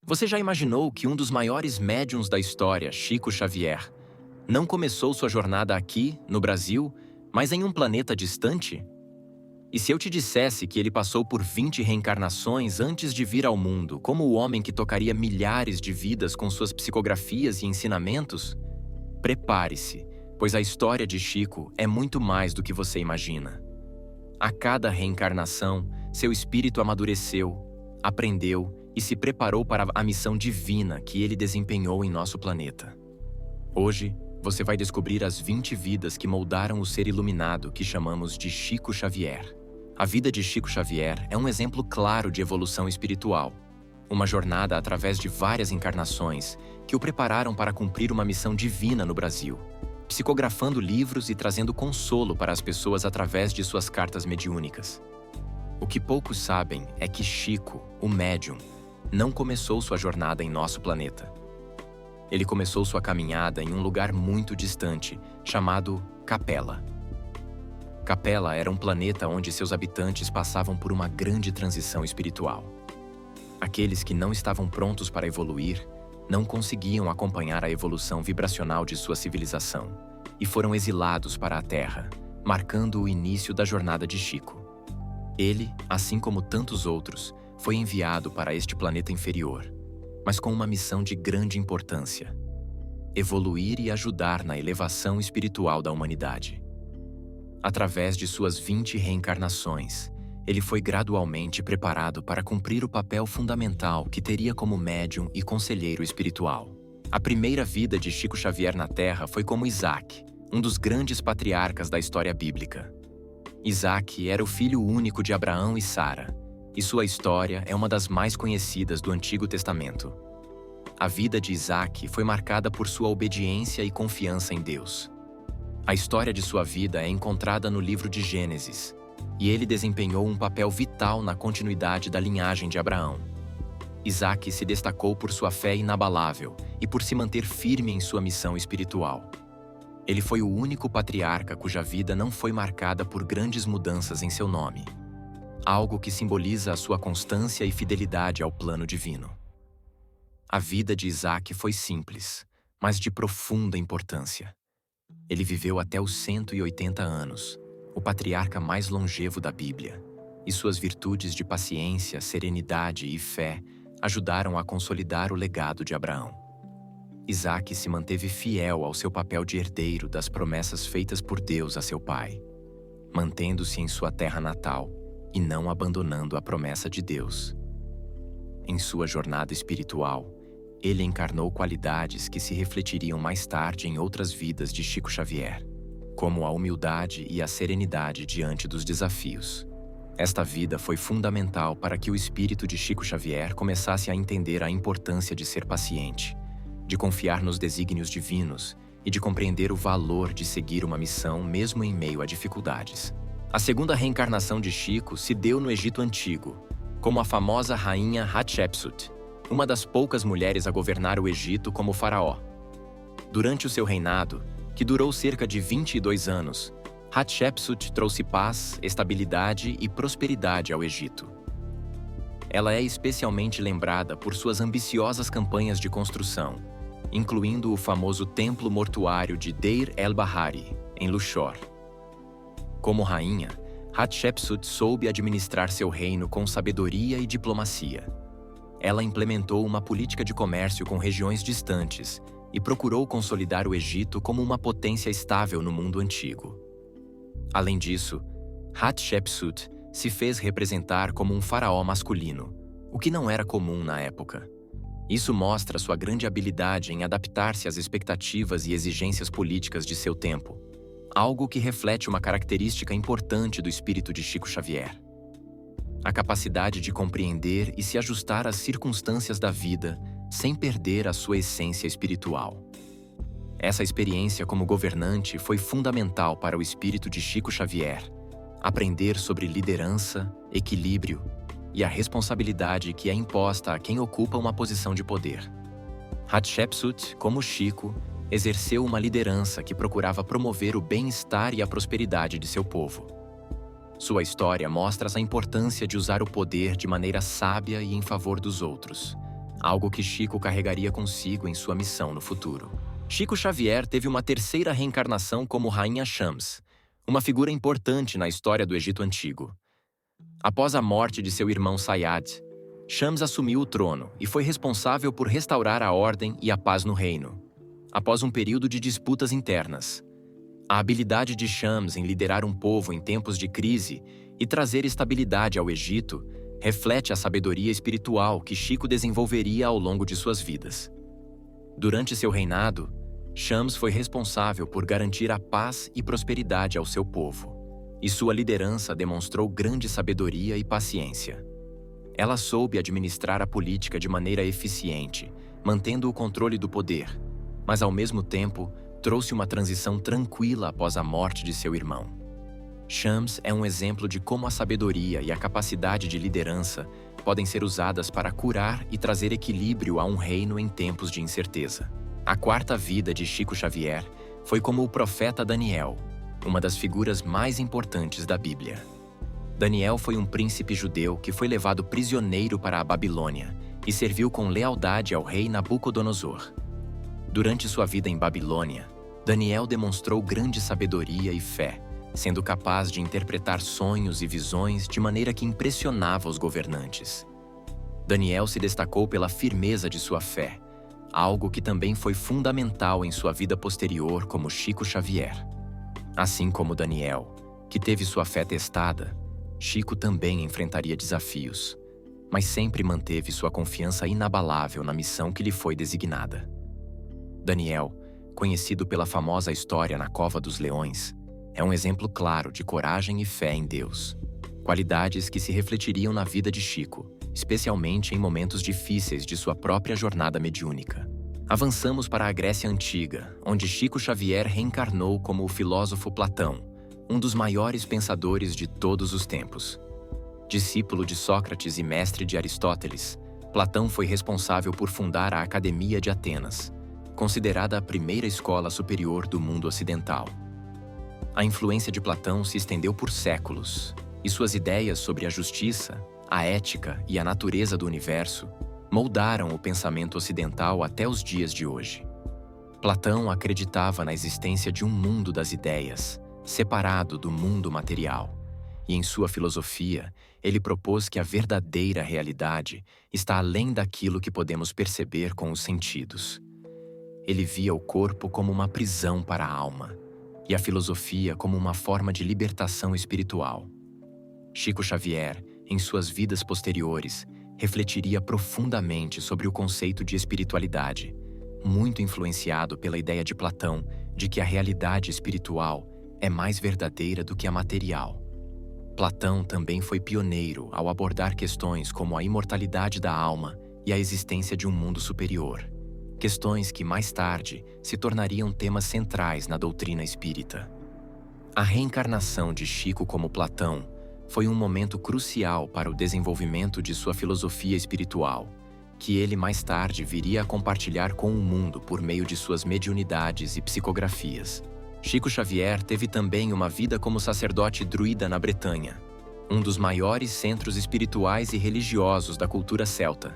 Você já imaginou que um dos maiores médiuns da história, Chico Xavier, não começou sua jornada aqui, no Brasil, mas em um planeta distante? E se eu te dissesse que ele passou por 20 reencarnações antes de vir ao mundo, como o homem que tocaria milhares de vidas com suas psicografias e ensinamentos? Prepare-se, pois a história de Chico é muito mais do que você imagina. A cada reencarnação, seu espírito amadureceu, aprendeu e se preparou para a missão divina que ele desempenhou em nosso planeta. Hoje, você vai descobrir as 20 vidas que moldaram o ser iluminado que chamamos de Chico Xavier. A vida de Chico Xavier é um exemplo claro de evolução espiritual, uma jornada através de várias encarnações que o prepararam para cumprir uma missão divina no Brasil, psicografando livros e trazendo consolo para as pessoas através de suas cartas mediúnicas. O que poucos sabem é que Chico, o médium, não começou sua jornada em nosso planeta. Ele começou sua caminhada em um lugar muito distante, chamado Capela. Capela era um planeta onde seus habitantes passavam por uma grande transição espiritual. Aqueles que não estavam prontos para evoluir não conseguiam acompanhar a evolução vibracional de sua civilização e foram exilados para a Terra, marcando o início da jornada de Chico. Ele, assim como tantos outros, foi enviado para este planeta inferior, mas com uma missão de grande importância: evoluir e ajudar na elevação espiritual da humanidade. Através de suas 20 reencarnações, ele foi gradualmente preparado para cumprir o papel fundamental que teria como médium e conselheiro espiritual. A primeira vida de Chico Xavier na Terra foi como Isaac, um dos grandes patriarcas da história bíblica. Isaac era o filho único de Abraão e Sara, e sua história é uma das mais conhecidas do Antigo Testamento. A vida de Isaac foi marcada por sua obediência e confiança em Deus. A história de sua vida é encontrada no livro de Gênesis, e ele desempenhou um papel vital na continuidade da linhagem de Abraão. Isaac se destacou por sua fé inabalável e por se manter firme em sua missão espiritual. Ele foi o único patriarca cuja vida não foi marcada por grandes mudanças em seu nome, algo que simboliza a sua constância e fidelidade ao plano divino. A vida de Isaac foi simples, mas de profunda importância. Ele viveu até os 180 anos, o patriarca mais longevo da Bíblia, e suas virtudes de paciência, serenidade e fé ajudaram a consolidar o legado de Abraão. Isaac se manteve fiel ao seu papel de herdeiro das promessas feitas por Deus a seu pai, mantendo-se em sua terra natal e não abandonando a promessa de Deus. Em sua jornada espiritual, ele encarnou qualidades que se refletiriam mais tarde em outras vidas de Chico Xavier, como a humildade e a serenidade diante dos desafios. Esta vida foi fundamental para que o espírito de Chico Xavier começasse a entender a importância de ser paciente, de confiar nos desígnios divinos e de compreender o valor de seguir uma missão mesmo em meio a dificuldades. A segunda reencarnação de Chico se deu no Egito Antigo, como a famosa rainha Hatshepsut, uma das poucas mulheres a governar o Egito como faraó. Durante o seu reinado, que durou cerca de 22 anos, Hatshepsut trouxe paz, estabilidade e prosperidade ao Egito. Ela é especialmente lembrada por suas ambiciosas campanhas de construção, incluindo o famoso templo mortuário de Deir el-Bahari, em Luxor. Como rainha, Hatshepsut soube administrar seu reino com sabedoria e diplomacia. Ela implementou uma política de comércio com regiões distantes e procurou consolidar o Egito como uma potência estável no mundo antigo. Além disso, Hatshepsut se fez representar como um faraó masculino, o que não era comum na época. Isso mostra sua grande habilidade em adaptar-se às expectativas e exigências políticas de seu tempo, algo que reflete uma característica importante do espírito de Chico Xavier: a capacidade de compreender e se ajustar às circunstâncias da vida sem perder a sua essência espiritual. Essa experiência como governante foi fundamental para o espírito de Chico Xavier, aprender sobre liderança, equilíbrio e a responsabilidade que é imposta a quem ocupa uma posição de poder. Hatshepsut, como Chico, exerceu uma liderança que procurava promover o bem-estar e a prosperidade de seu povo. Sua história mostra a importância de usar o poder de maneira sábia e em favor dos outros, algo que Chico carregaria consigo em sua missão no futuro. Chico Xavier teve uma terceira reencarnação como Rainha Shams, uma figura importante na história do Egito Antigo. Após a morte de seu irmão Sayad, Shams assumiu o trono e foi responsável por restaurar a ordem e a paz no reino, após um período de disputas internas. A habilidade de Shams em liderar um povo em tempos de crise e trazer estabilidade ao Egito reflete a sabedoria espiritual que Chico desenvolveria ao longo de suas vidas. Durante seu reinado, Shams foi responsável por garantir a paz e prosperidade ao seu povo, e sua liderança demonstrou grande sabedoria e paciência. Ela soube administrar a política de maneira eficiente, mantendo o controle do poder, mas ao mesmo tempo trouxe uma transição tranquila após a morte de seu irmão. Shams é um exemplo de como a sabedoria e a capacidade de liderança podem ser usadas para curar e trazer equilíbrio a um reino em tempos de incerteza. A quarta vida de Chico Xavier foi como o profeta Daniel, uma das figuras mais importantes da Bíblia. Daniel foi um príncipe judeu que foi levado prisioneiro para a Babilônia e serviu com lealdade ao rei Nabucodonosor. Durante sua vida em Babilônia, Daniel demonstrou grande sabedoria e fé, sendo capaz de interpretar sonhos e visões de maneira que impressionava os governantes. Daniel se destacou pela firmeza de sua fé, algo que também foi fundamental em sua vida posterior como Chico Xavier. Assim como Daniel, que teve sua fé testada, Chico também enfrentaria desafios, mas sempre manteve sua confiança inabalável na missão que lhe foi designada. Daniel, conhecido pela famosa história na Cova dos Leões, é um exemplo claro de coragem e fé em Deus, qualidades que se refletiriam na vida de Chico, especialmente em momentos difíceis de sua própria jornada mediúnica. Avançamos para a Grécia Antiga, onde Chico Xavier reencarnou como o filósofo Platão, um dos maiores pensadores de todos os tempos. Discípulo de Sócrates e mestre de Aristóteles, Platão foi responsável por fundar a Academia de Atenas, considerada a primeira escola superior do mundo ocidental. A influência de Platão se estendeu por séculos, e suas ideias sobre a justiça, a ética e a natureza do universo moldaram o pensamento ocidental até os dias de hoje. Platão acreditava na existência de um mundo das ideias, separado do mundo material, e em sua filosofia, ele propôs que a verdadeira realidade está além daquilo que podemos perceber com os sentidos. Ele via o corpo como uma prisão para a alma, e a filosofia como uma forma de libertação espiritual. Chico Xavier, em suas vidas posteriores, refletiria profundamente sobre o conceito de espiritualidade, muito influenciado pela ideia de Platão de que a realidade espiritual é mais verdadeira do que a material. Platão também foi pioneiro ao abordar questões como a imortalidade da alma e a existência de um mundo superior, questões que mais tarde se tornariam temas centrais na doutrina espírita. A reencarnação de Chico como Platão foi um momento crucial para o desenvolvimento de sua filosofia espiritual, que ele mais tarde viria a compartilhar com o mundo por meio de suas mediunidades e psicografias. Chico Xavier teve também uma vida como sacerdote druida na Bretanha, um dos maiores centros espirituais e religiosos da cultura celta.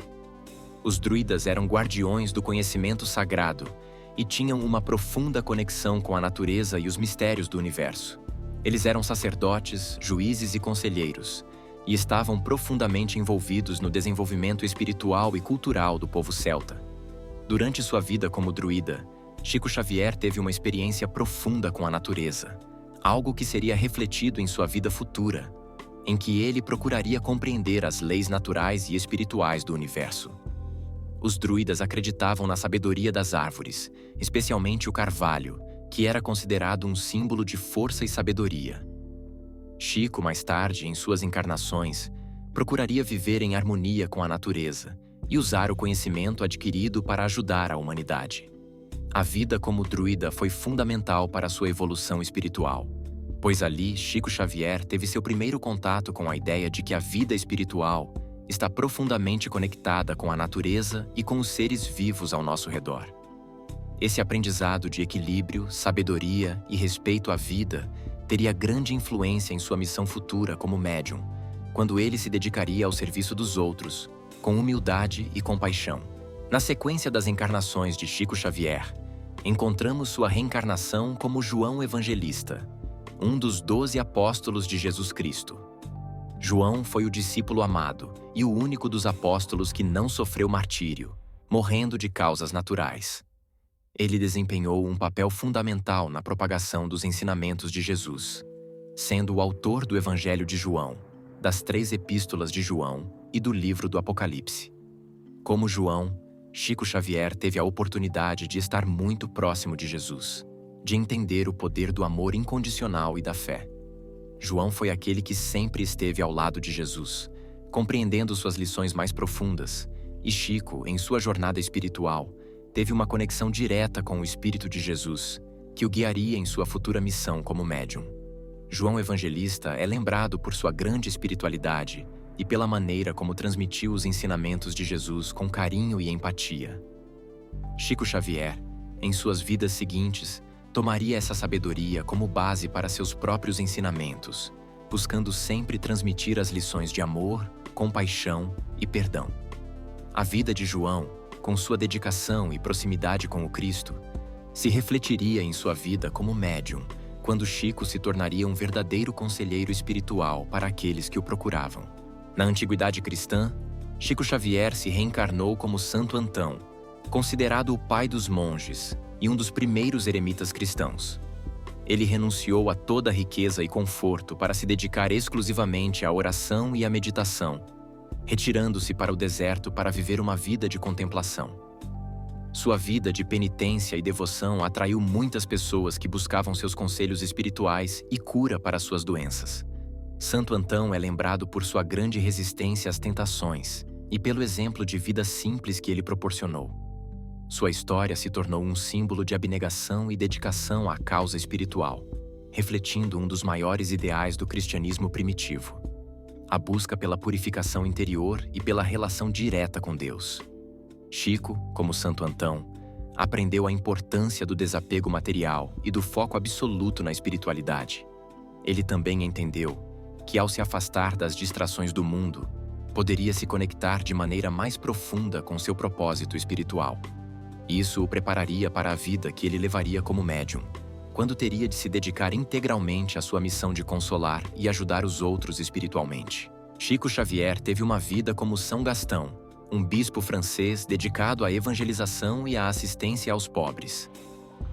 Os druidas eram guardiões do conhecimento sagrado e tinham uma profunda conexão com a natureza e os mistérios do universo. Eles eram sacerdotes, juízes e conselheiros, e estavam profundamente envolvidos no desenvolvimento espiritual e cultural do povo celta. Durante sua vida como druida, Chico Xavier teve uma experiência profunda com a natureza, algo que seria refletido em sua vida futura, em que ele procuraria compreender as leis naturais e espirituais do universo. Os druidas acreditavam na sabedoria das árvores, especialmente o carvalho, que era considerado um símbolo de força e sabedoria. Chico, mais tarde, em suas encarnações, procuraria viver em harmonia com a natureza e usar o conhecimento adquirido para ajudar a humanidade. A vida como druida foi fundamental para sua evolução espiritual, pois ali Chico Xavier teve seu primeiro contato com a ideia de que a vida espiritual está profundamente conectada com a natureza e com os seres vivos ao nosso redor. Esse aprendizado de equilíbrio, sabedoria e respeito à vida teria grande influência em sua missão futura como médium, quando ele se dedicaria ao serviço dos outros, com humildade e compaixão. Na sequência das encarnações de Chico Xavier, encontramos sua reencarnação como João Evangelista, um dos 12 apóstolos de Jesus Cristo. João foi o discípulo amado e o único dos apóstolos que não sofreu martírio, morrendo de causas naturais. Ele desempenhou um papel fundamental na propagação dos ensinamentos de Jesus, sendo o autor do Evangelho de João, das 3 epístolas de João e do livro do Apocalipse. Como João, Chico Xavier teve a oportunidade de estar muito próximo de Jesus, de entender o poder do amor incondicional e da fé. João foi aquele que sempre esteve ao lado de Jesus, compreendendo suas lições mais profundas, e Chico, em sua jornada espiritual, teve uma conexão direta com o Espírito de Jesus, que o guiaria em sua futura missão como médium. João Evangelista é lembrado por sua grande espiritualidade e pela maneira como transmitiu os ensinamentos de Jesus com carinho e empatia. Chico Xavier, em suas vidas seguintes, tomaria essa sabedoria como base para seus próprios ensinamentos, buscando sempre transmitir as lições de amor, compaixão e perdão. A vida de João, com sua dedicação e proximidade com o Cristo, se refletiria em sua vida como médium, quando Chico se tornaria um verdadeiro conselheiro espiritual para aqueles que o procuravam. Na antiguidade cristã, Chico Xavier se reencarnou como Santo Antão, considerado o pai dos monges e um dos primeiros eremitas cristãos. Ele renunciou a toda riqueza e conforto para se dedicar exclusivamente à oração e à meditação, retirando-se para o deserto para viver uma vida de contemplação. Sua vida de penitência e devoção atraiu muitas pessoas que buscavam seus conselhos espirituais e cura para suas doenças. Santo Antão é lembrado por sua grande resistência às tentações e pelo exemplo de vida simples que ele proporcionou. Sua história se tornou um símbolo de abnegação e dedicação à causa espiritual, refletindo um dos maiores ideais do cristianismo primitivo: a busca pela purificação interior e pela relação direta com Deus. Chico, como Santo Antão, aprendeu a importância do desapego material e do foco absoluto na espiritualidade. Ele também entendeu que, ao se afastar das distrações do mundo, poderia se conectar de maneira mais profunda com seu propósito espiritual. Isso o prepararia para a vida que ele levaria como médium, quando teria de se dedicar integralmente à sua missão de consolar e ajudar os outros espiritualmente. Chico Xavier teve uma vida como São Gastão, um bispo francês dedicado à evangelização e à assistência aos pobres.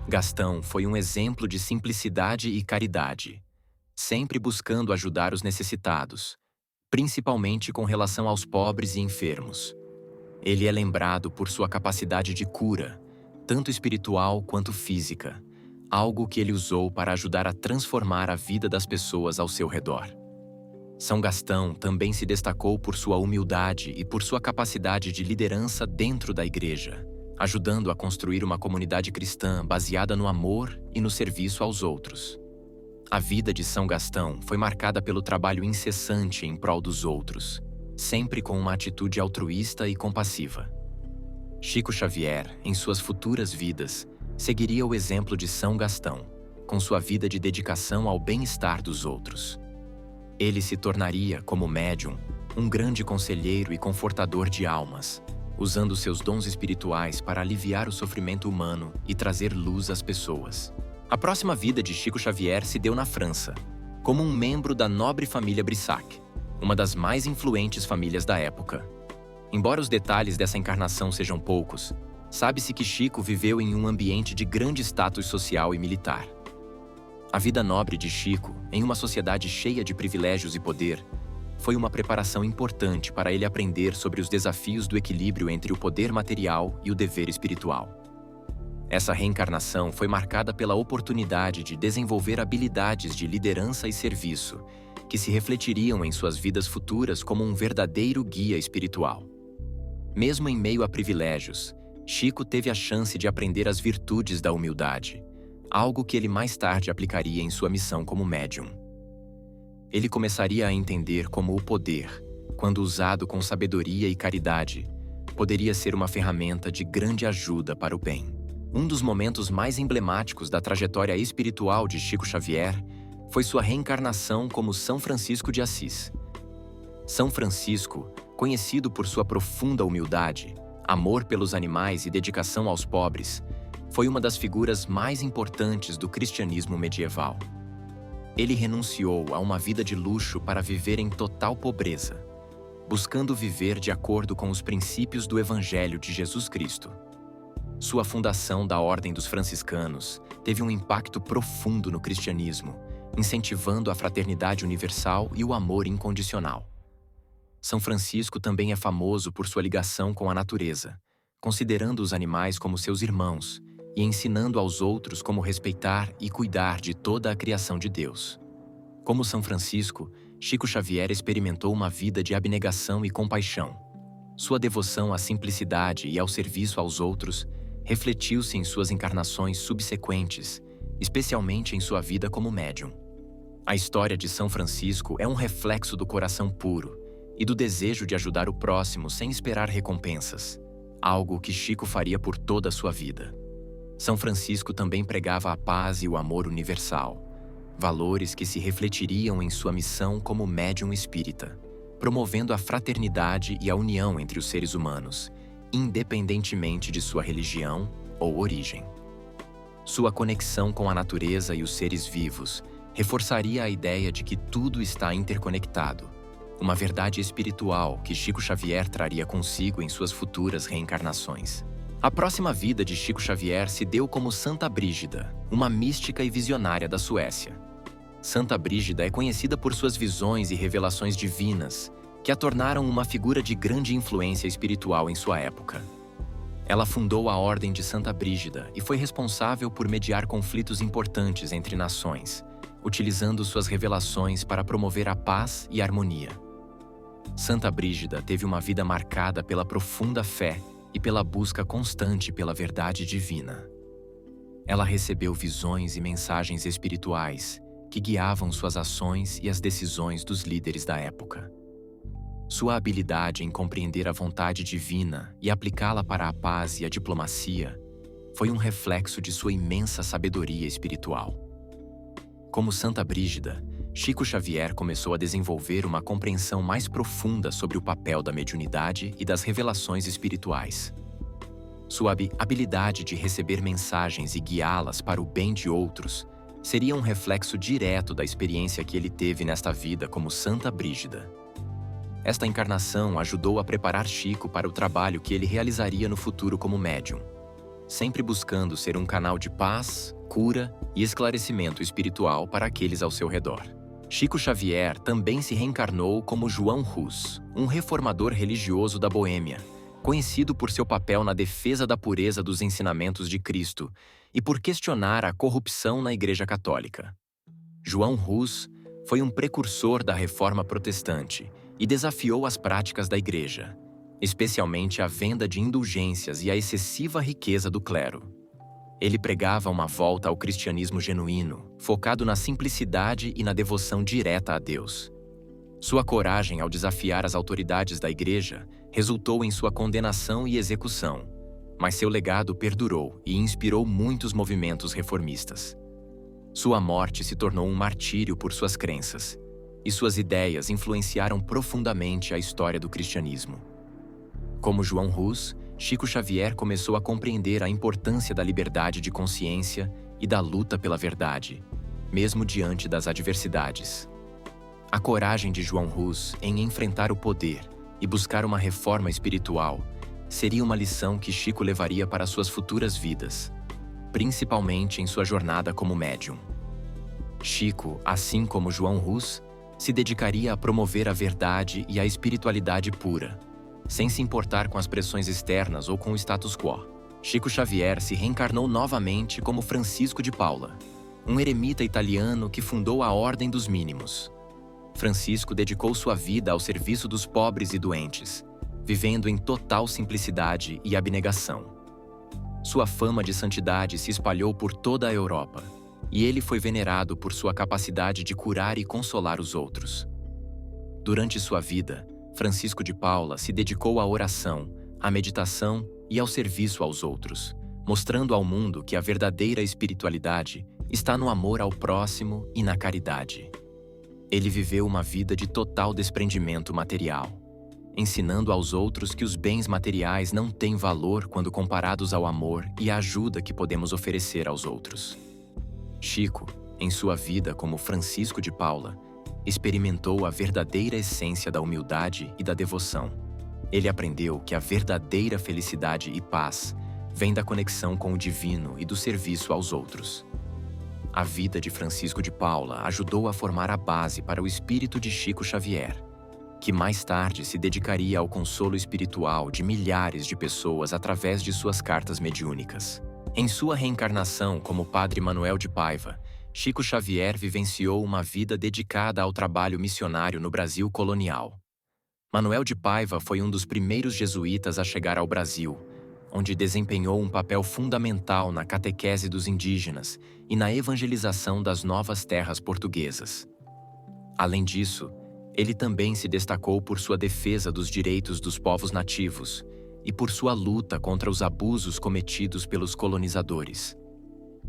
Gastão foi um exemplo de simplicidade e caridade, sempre buscando ajudar os necessitados, principalmente com relação aos pobres e enfermos. Ele é lembrado por sua capacidade de cura, tanto espiritual quanto física, algo que ele usou para ajudar a transformar a vida das pessoas ao seu redor. São Gastão também se destacou por sua humildade e por sua capacidade de liderança dentro da igreja, ajudando a construir uma comunidade cristã baseada no amor e no serviço aos outros. A vida de São Gastão foi marcada pelo trabalho incessante em prol dos outros, sempre com uma atitude altruísta e compassiva. Chico Xavier, em suas futuras vidas, seguiria o exemplo de São Gastão, com sua vida de dedicação ao bem-estar dos outros. Ele se tornaria, como médium, um grande conselheiro e confortador de almas, usando seus dons espirituais para aliviar o sofrimento humano e trazer luz às pessoas. A próxima vida de Chico Xavier se deu na França, como um membro da nobre família Brissac, uma das mais influentes famílias da época. Embora os detalhes dessa encarnação sejam poucos, sabe-se que Chico viveu em um ambiente de grande status social e militar. A vida nobre de Chico, em uma sociedade cheia de privilégios e poder, foi uma preparação importante para ele aprender sobre os desafios do equilíbrio entre o poder material e o dever espiritual. Essa reencarnação foi marcada pela oportunidade de desenvolver habilidades de liderança e serviço, que se refletiriam em suas vidas futuras como um verdadeiro guia espiritual. Mesmo em meio a privilégios, Chico teve a chance de aprender as virtudes da humildade, algo que ele mais tarde aplicaria em sua missão como médium. Ele começaria a entender como o poder, quando usado com sabedoria e caridade, poderia ser uma ferramenta de grande ajuda para o bem. Um dos momentos mais emblemáticos da trajetória espiritual de Chico Xavier foi sua reencarnação como São Francisco de Assis. São Francisco, conhecido por sua profunda humildade, amor pelos animais e dedicação aos pobres, foi uma das figuras mais importantes do cristianismo medieval. Ele renunciou a uma vida de luxo para viver em total pobreza, buscando viver de acordo com os princípios do Evangelho de Jesus Cristo. Sua fundação da Ordem dos Franciscanos teve um impacto profundo no cristianismo, incentivando a fraternidade universal e o amor incondicional. São Francisco também é famoso por sua ligação com a natureza, considerando os animais como seus irmãos e ensinando aos outros como respeitar e cuidar de toda a criação de Deus. Como São Francisco, Chico Xavier experimentou uma vida de abnegação e compaixão. Sua devoção à simplicidade e ao serviço aos outros refletiu-se em suas encarnações subsequentes, especialmente em sua vida como médium. A história de São Francisco é um reflexo do coração puro e do desejo de ajudar o próximo sem esperar recompensas, algo que Chico faria por toda a sua vida. São Francisco também pregava a paz e o amor universal, valores que se refletiriam em sua missão como médium espírita, promovendo a fraternidade e a união entre os seres humanos, independentemente de sua religião ou origem. Sua conexão com a natureza e os seres vivos reforçaria a ideia de que tudo está interconectado, uma verdade espiritual que Chico Xavier traria consigo em suas futuras reencarnações. A próxima vida de Chico Xavier se deu como Santa Brígida, uma mística e visionária da Suécia. Santa Brígida é conhecida por suas visões e revelações divinas, que a tornaram uma figura de grande influência espiritual em sua época. Ela fundou a Ordem de Santa Brígida e foi responsável por mediar conflitos importantes entre nações, utilizando suas revelações para promover a paz e a harmonia. Santa Brígida teve uma vida marcada pela profunda fé e pela busca constante pela verdade divina. Ela recebeu visões e mensagens espirituais que guiavam suas ações e as decisões dos líderes da época. Sua habilidade em compreender a vontade divina e aplicá-la para a paz e a diplomacia foi um reflexo de sua imensa sabedoria espiritual. Como Santa Brígida, Chico Xavier começou a desenvolver uma compreensão mais profunda sobre o papel da mediunidade e das revelações espirituais. Sua habilidade de receber mensagens e guiá-las para o bem de outros seria um reflexo direto da experiência que ele teve nesta vida como Santa Brígida. Esta encarnação ajudou a preparar Chico para o trabalho que ele realizaria no futuro como médium, sempre buscando ser um canal de paz, cura e esclarecimento espiritual para aqueles ao seu redor. Chico Xavier também se reencarnou como João Hus, um reformador religioso da Boêmia, conhecido por seu papel na defesa da pureza dos ensinamentos de Cristo e por questionar a corrupção na Igreja Católica. João Hus foi um precursor da Reforma Protestante e desafiou as práticas da Igreja, especialmente a venda de indulgências e a excessiva riqueza do clero. Ele pregava uma volta ao cristianismo genuíno, focado na simplicidade e na devoção direta a Deus. Sua coragem ao desafiar as autoridades da Igreja resultou em sua condenação e execução, mas seu legado perdurou e inspirou muitos movimentos reformistas. Sua morte se tornou um martírio por suas crenças, e suas ideias influenciaram profundamente a história do cristianismo. Como João Hus, Chico Xavier começou a compreender a importância da liberdade de consciência e da luta pela verdade, mesmo diante das adversidades. A coragem de João Hus em enfrentar o poder e buscar uma reforma espiritual seria uma lição que Chico levaria para suas futuras vidas, principalmente em sua jornada como médium. Chico, assim como João Hus, se dedicaria a promover a verdade e a espiritualidade pura, sem se importar com as pressões externas ou com o status quo. Chico Xavier se reencarnou novamente como Francisco de Paula, um eremita italiano que fundou a Ordem dos Mínimos. Francisco dedicou sua vida ao serviço dos pobres e doentes, vivendo em total simplicidade e abnegação. Sua fama de santidade se espalhou por toda a Europa, e ele foi venerado por sua capacidade de curar e consolar os outros. Durante sua vida, Francisco de Paula se dedicou à oração, à meditação e ao serviço aos outros, mostrando ao mundo que a verdadeira espiritualidade está no amor ao próximo e na caridade. Ele viveu uma vida de total desprendimento material, ensinando aos outros que os bens materiais não têm valor quando comparados ao amor e à ajuda que podemos oferecer aos outros. Chico, em sua vida como Francisco de Paula, experimentou a verdadeira essência da humildade e da devoção. Ele aprendeu que a verdadeira felicidade e paz vem da conexão com o divino e do serviço aos outros. A vida de Francisco de Paula ajudou a formar a base para o espírito de Chico Xavier, que mais tarde se dedicaria ao consolo espiritual de milhares de pessoas através de suas cartas mediúnicas. Em sua reencarnação como Padre Manuel de Paiva, Chico Xavier vivenciou uma vida dedicada ao trabalho missionário no Brasil colonial. Manuel de Paiva foi um dos primeiros jesuítas a chegar ao Brasil, onde desempenhou um papel fundamental na catequese dos indígenas e na evangelização das novas terras portuguesas. Além disso, ele também se destacou por sua defesa dos direitos dos povos nativos e por sua luta contra os abusos cometidos pelos colonizadores.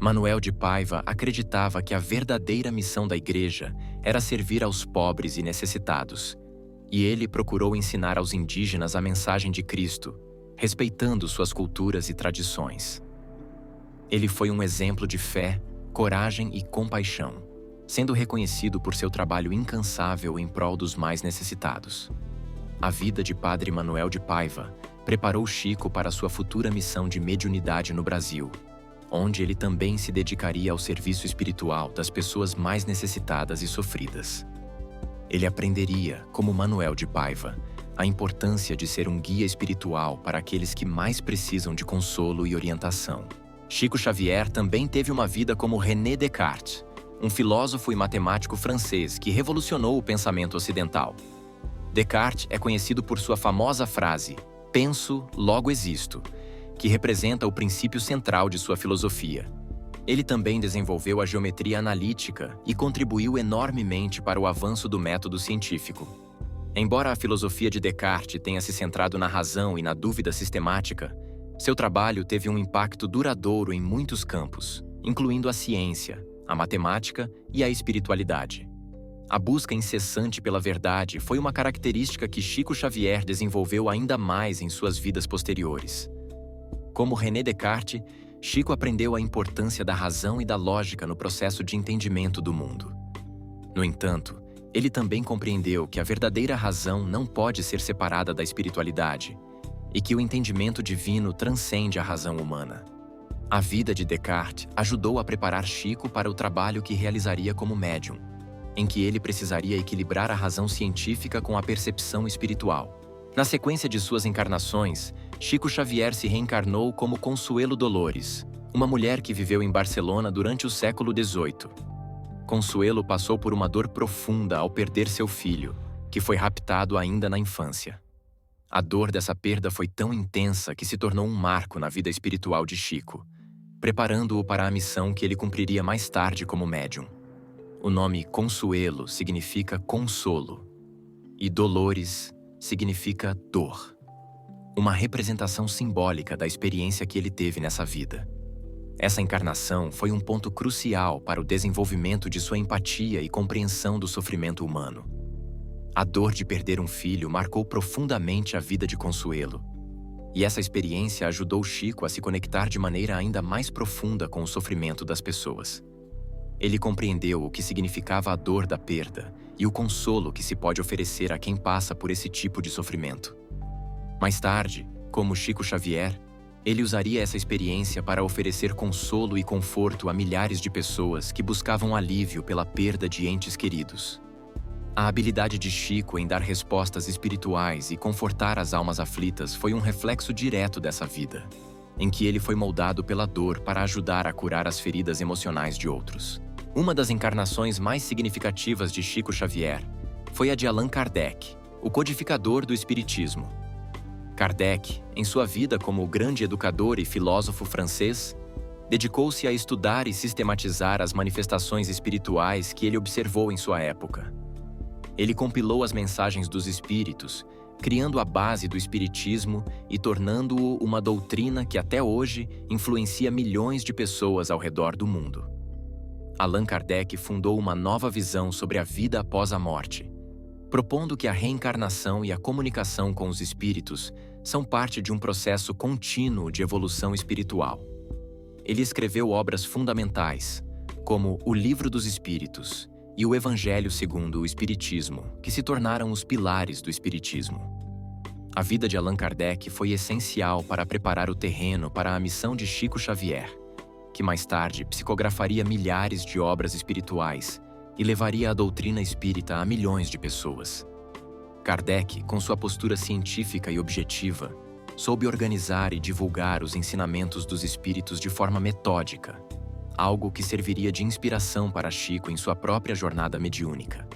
Manuel de Paiva acreditava que a verdadeira missão da Igreja era servir aos pobres e necessitados, e ele procurou ensinar aos indígenas a mensagem de Cristo, respeitando suas culturas e tradições. Ele foi um exemplo de fé, coragem e compaixão, sendo reconhecido por seu trabalho incansável em prol dos mais necessitados. A vida de Padre Manuel de Paiva preparou Chico para sua futura missão de mediunidade no Brasil, onde ele também se dedicaria ao serviço espiritual das pessoas mais necessitadas e sofridas. Ele aprenderia, como Manuel de Paiva, a importância de ser um guia espiritual para aqueles que mais precisam de consolo e orientação. Chico Xavier também teve uma vida como René Descartes, um filósofo e matemático francês que revolucionou o pensamento ocidental. Descartes é conhecido por sua famosa frase "penso, logo existo", que representa o princípio central de sua filosofia. Ele também desenvolveu a geometria analítica e contribuiu enormemente para o avanço do método científico. Embora a filosofia de Descartes tenha se centrado na razão e na dúvida sistemática, seu trabalho teve um impacto duradouro em muitos campos, incluindo a ciência, a matemática e a espiritualidade. A busca incessante pela verdade foi uma característica que Chico Xavier desenvolveu ainda mais em suas vidas posteriores. Como René Descartes, Chico aprendeu a importância da razão e da lógica no processo de entendimento do mundo. No entanto, ele também compreendeu que a verdadeira razão não pode ser separada da espiritualidade e que o entendimento divino transcende a razão humana. A vida de Descartes ajudou a preparar Chico para o trabalho que realizaria como médium, em que ele precisaria equilibrar a razão científica com a percepção espiritual. Na sequência de suas encarnações, Chico Xavier se reencarnou como Consuelo Dolores, uma mulher que viveu em Barcelona durante o século XVIII. Consuelo passou por uma dor profunda ao perder seu filho, que foi raptado ainda na infância. A dor dessa perda foi tão intensa que se tornou um marco na vida espiritual de Chico, preparando-o para a missão que ele cumpriria mais tarde como médium. O nome Consuelo significa consolo, e Dolores significa dor, uma representação simbólica da experiência que ele teve nessa vida. Essa encarnação foi um ponto crucial para o desenvolvimento de sua empatia e compreensão do sofrimento humano. A dor de perder um filho marcou profundamente a vida de Consuelo, e essa experiência ajudou Chico a se conectar de maneira ainda mais profunda com o sofrimento das pessoas. Ele compreendeu o que significava a dor da perda e o consolo que se pode oferecer a quem passa por esse tipo de sofrimento. Mais tarde, como Chico Xavier, ele usaria essa experiência para oferecer consolo e conforto a milhares de pessoas que buscavam alívio pela perda de entes queridos. A habilidade de Chico em dar respostas espirituais e confortar as almas aflitas foi um reflexo direto dessa vida, em que ele foi moldado pela dor para ajudar a curar as feridas emocionais de outros. Uma das encarnações mais significativas de Chico Xavier foi a de Allan Kardec, o codificador do Espiritismo. Kardec, em sua vida como grande educador e filósofo francês, dedicou-se a estudar e sistematizar as manifestações espirituais que ele observou em sua época. Ele compilou as mensagens dos espíritos, criando a base do espiritismo e tornando-o uma doutrina que até hoje influencia milhões de pessoas ao redor do mundo. Allan Kardec fundou uma nova visão sobre a vida após a morte, propondo que a reencarnação e a comunicação com os espíritos são parte de um processo contínuo de evolução espiritual. Ele escreveu obras fundamentais, como O Livro dos Espíritos e o Evangelho segundo o Espiritismo, que se tornaram os pilares do Espiritismo. A vida de Allan Kardec foi essencial para preparar o terreno para a missão de Chico Xavier, que mais tarde psicografaria milhares de obras espirituais e levaria a doutrina espírita a milhões de pessoas. Kardec, com sua postura científica e objetiva, soube organizar e divulgar os ensinamentos dos espíritos de forma metódica, algo que serviria de inspiração para Chico em sua própria jornada mediúnica.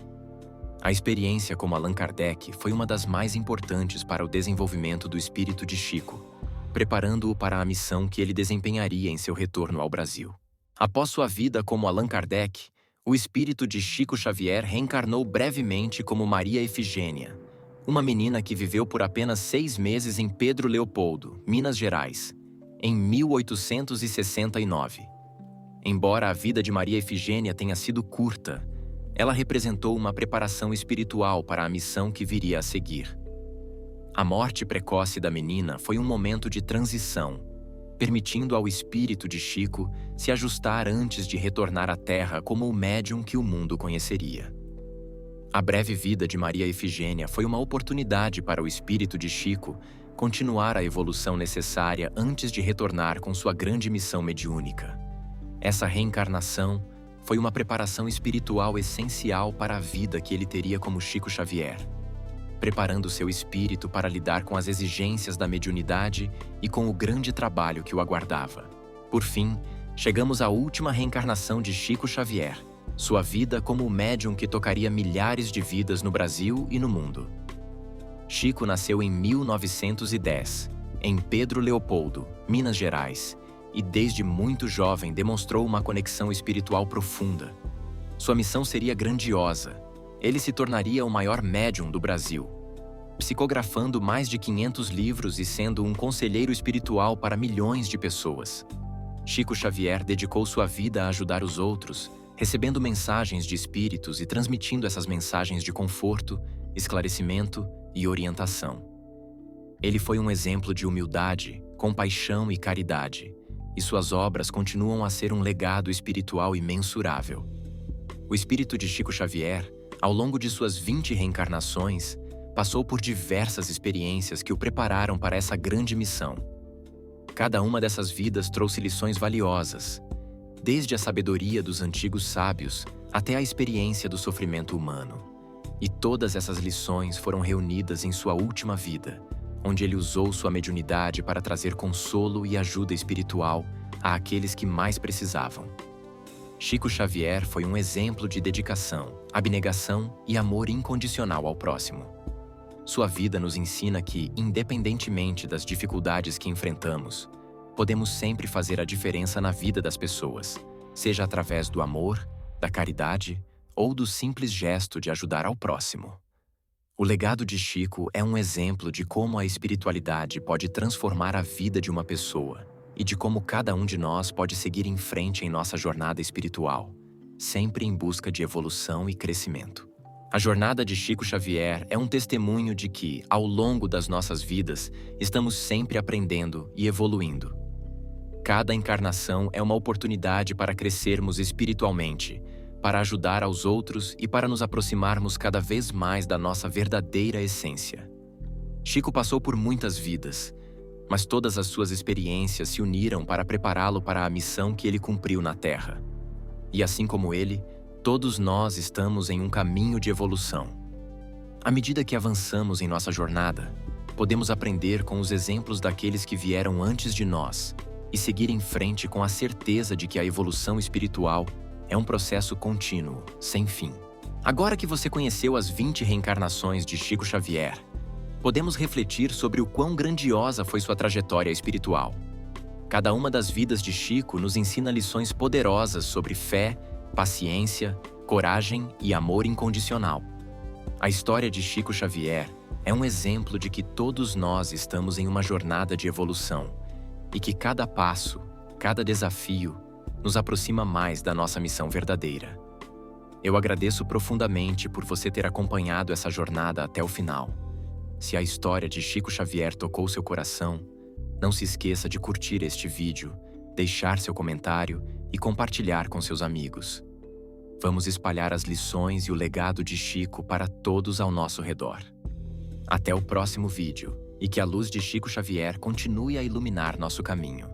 A experiência como Allan Kardec foi uma das mais importantes para o desenvolvimento do espírito de Chico, preparando-o para a missão que ele desempenharia em seu retorno ao Brasil. Após sua vida como Allan Kardec, o espírito de Chico Xavier reencarnou brevemente como Maria Efigênia, uma menina que viveu por apenas 6 meses em Pedro Leopoldo, Minas Gerais, em 1869. Embora a vida de Maria Efigênia tenha sido curta, ela representou uma preparação espiritual para a missão que viria a seguir. A morte precoce da menina foi um momento de transição, permitindo ao espírito de Chico se ajustar antes de retornar à Terra como o médium que o mundo conheceria. A breve vida de Maria Efigênia foi uma oportunidade para o espírito de Chico continuar a evolução necessária antes de retornar com sua grande missão mediúnica. Essa reencarnação foi uma preparação espiritual essencial para a vida que ele teria como Chico Xavier, preparando seu espírito para lidar com as exigências da mediunidade e com o grande trabalho que o aguardava. Por fim, chegamos à última reencarnação de Chico Xavier, sua vida como o médium que tocaria milhares de vidas no Brasil e no mundo. Chico nasceu em 1910, em Pedro Leopoldo, Minas Gerais, e desde muito jovem demonstrou uma conexão espiritual profunda. Sua missão seria grandiosa. Ele se tornaria o maior médium do Brasil, psicografando mais de 500 livros e sendo um conselheiro espiritual para milhões de pessoas. Chico Xavier dedicou sua vida a ajudar os outros, recebendo mensagens de espíritos e transmitindo essas mensagens de conforto, esclarecimento e orientação. Ele foi um exemplo de humildade, compaixão e caridade, e suas obras continuam a ser um legado espiritual imensurável. O espírito de Chico Xavier, ao longo de suas 20 reencarnações, passou por diversas experiências que o prepararam para essa grande missão. Cada uma dessas vidas trouxe lições valiosas, desde a sabedoria dos antigos sábios até a experiência do sofrimento humano. E todas essas lições foram reunidas em sua última vida, onde ele usou sua mediunidade para trazer consolo e ajuda espiritual àqueles que mais precisavam. Chico Xavier foi um exemplo de dedicação, abnegação e amor incondicional ao próximo. Sua vida nos ensina que, independentemente das dificuldades que enfrentamos, podemos sempre fazer a diferença na vida das pessoas, seja através do amor, da caridade ou do simples gesto de ajudar ao próximo. O legado de Chico é um exemplo de como a espiritualidade pode transformar a vida de uma pessoa e de como cada um de nós pode seguir em frente em nossa jornada espiritual, sempre em busca de evolução e crescimento. A jornada de Chico Xavier é um testemunho de que, ao longo das nossas vidas, estamos sempre aprendendo e evoluindo. Cada encarnação é uma oportunidade para crescermos espiritualmente, para ajudar aos outros e para nos aproximarmos cada vez mais da nossa verdadeira essência. Chico passou por muitas vidas, mas todas as suas experiências se uniram para prepará-lo para a missão que ele cumpriu na Terra. E assim como ele, todos nós estamos em um caminho de evolução. À medida que avançamos em nossa jornada, podemos aprender com os exemplos daqueles que vieram antes de nós e seguir em frente com a certeza de que a evolução espiritual é um processo contínuo, sem fim. Agora que você conheceu as 20 reencarnações de Chico Xavier, podemos refletir sobre o quão grandiosa foi sua trajetória espiritual. Cada uma das vidas de Chico nos ensina lições poderosas sobre fé, paciência, coragem e amor incondicional. A história de Chico Xavier é um exemplo de que todos nós estamos em uma jornada de evolução e que cada passo, cada desafio, nos aproxima mais da nossa missão verdadeira. Eu agradeço profundamente por você ter acompanhado essa jornada até o final. Se a história de Chico Xavier tocou seu coração, não se esqueça de curtir este vídeo, deixar seu comentário e compartilhar com seus amigos. Vamos espalhar as lições e o legado de Chico para todos ao nosso redor. Até o próximo vídeo, e que a luz de Chico Xavier continue a iluminar nosso caminho.